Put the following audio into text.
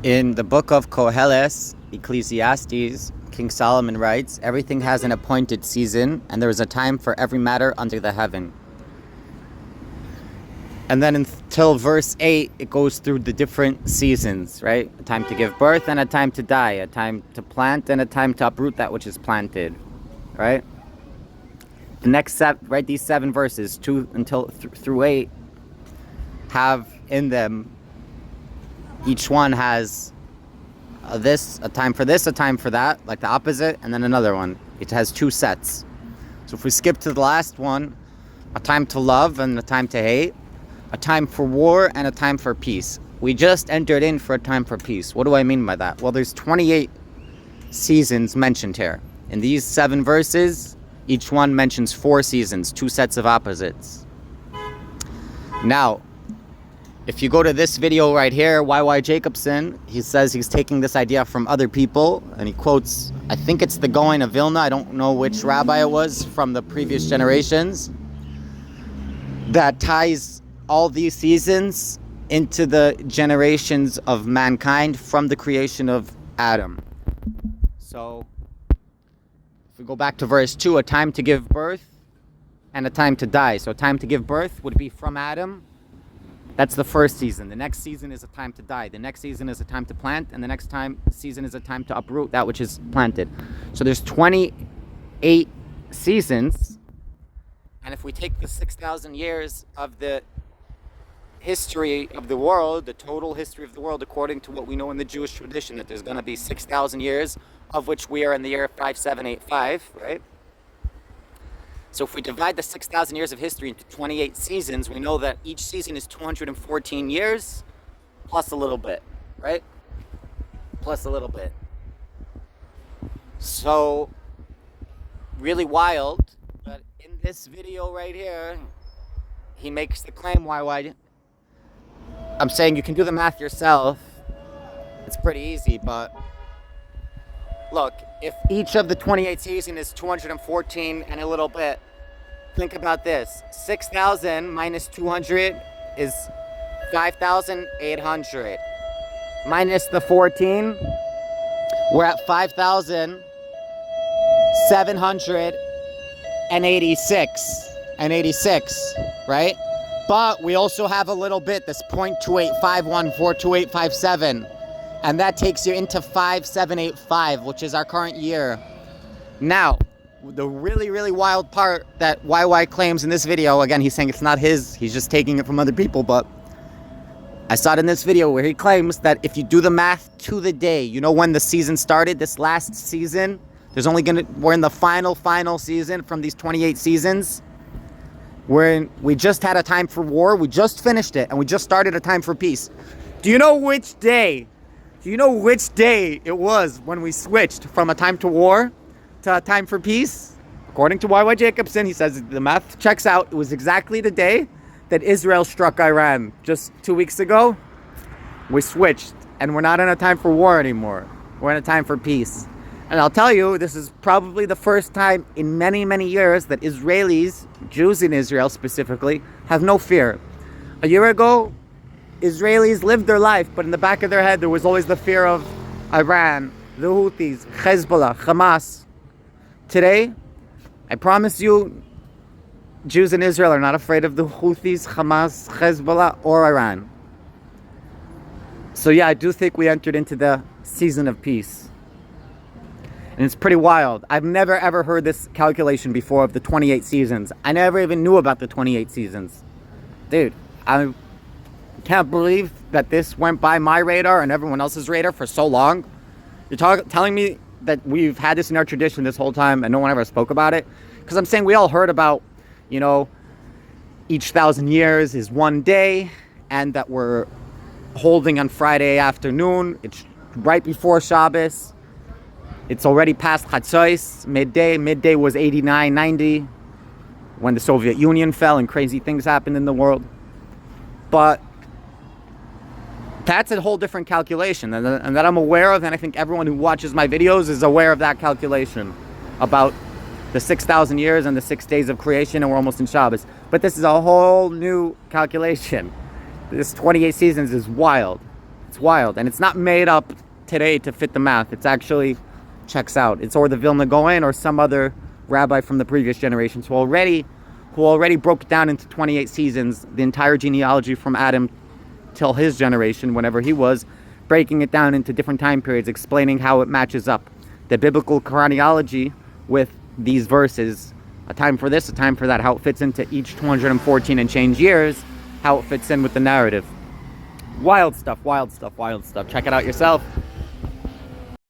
In the book of Koheles, Ecclesiastes, King Solomon writes, everything has an appointed season, and there is a time for every matter under the heaven. And then until verse 8, it goes through the different seasons, right? A time to give birth and a time to die, a time to plant and a time to uproot that which is planted, right? The next right, these 7 verses, 2 through 8, have in them, each one has a time for this, a time for that, like the opposite, and then another one. It has 2 sets. So if we skip to the last one, a time to love and a time to hate, a time for war and a time for peace. We just entered in for a time for peace. What do I mean by that? Well, there's 28 seasons mentioned here. In these 7 verses, each one mentions 4 seasons, 2 sets of opposites. Now, if you go to this video right here, YY Jacobson, he says he's taking this idea from other people, and he quotes, I think it's the Gaon of Vilna, I don't know which rabbi it was from the previous generations, that ties all these seasons into the generations of mankind from the creation of Adam. So, if we go back to verse 2, a time to give birth and a time to die. So a time to give birth would be from Adam. That's the first season. The next season is a time to die. The next season is a time to plant. And the next season is a time to uproot that which is planted. So there's 28 seasons. And if we take the 6,000 years of the history of the world, the total history of the world, according to what we know in the Jewish tradition, that there's going to be 6,000 years, of which we are in the year 5785, right? So if we divide the 6,000 years of history into 28 seasons, we know that each season is 214 years, plus a little bit, right? Plus a little bit. So, really wild, but in this video right here, he makes the claim, why? I'm saying you can do the math yourself. It's pretty easy, but look, if each of the 28 seasons is 214 and a little bit, think about this. 6,000 minus 200 is 5,800. Minus the 14, we're at 5,786 right? But we also have a little bit, this 0.28514287. And that takes you into 5785, which is our current year. Now, the really, really wild part that YY claims in this video, again, he's saying it's not his, he's just taking it from other people, but I saw it in this video where he claims that if you do the math to the day, you know when the season started, this last season, we're in the final season from these 28 seasons. We just had a time for war, we just finished it, and we just started a time for peace. Do you know which day it was when we switched from a time to war to a time for peace? According to YY Jacobson, he says the math checks out. It was exactly the day that Israel struck Iran just 2 weeks ago. We switched, and we're not in a time for war anymore. We're in a time for peace. And I'll tell you, this is probably the first time in many, many years that Israelis, Jews in Israel specifically, have no fear. A year ago, Israelis lived their life, but in the back of their head, there was always the fear of Iran, the Houthis, Hezbollah, Hamas. Today, I promise you, Jews in Israel are not afraid of the Houthis, Hamas, Hezbollah, or Iran. So yeah, I do think we entered into the season of peace. And it's pretty wild. I've never ever heard this calculation before of the 28 seasons. I never even knew about the 28 seasons. Dude, I can't believe that this went by my radar and everyone else's radar for so long. You're telling me that we've had this in our tradition this whole time and no one ever spoke about it? Because I'm saying we all heard about, each 1,000 years is one day, and that we're holding on Friday afternoon. It's right before Shabbos. It's already past Chatzos, midday. Midday was 89, 90 when the Soviet Union fell and crazy things happened in the world. But that's a whole different calculation, and that I'm aware of, and I think everyone who watches my videos is aware of that calculation about the 6,000 years and the 6 days of creation, and we're almost in Shabbos. But this is a whole new calculation. This 28 seasons is wild. It's wild. And it's not made up today to fit the math. It's actually checks out. It's or the Vilna Gaon or some other rabbi from the previous generations who already broke it down into 28 seasons, the entire genealogy from Adam till his generation, whenever he was, breaking it down into different time periods, explaining how it matches up. The biblical chronology with these verses, a time for this, a time for that, how it fits into each 214 and change years, how it fits in with the narrative. Wild stuff, wild stuff, wild stuff. Check it out yourself.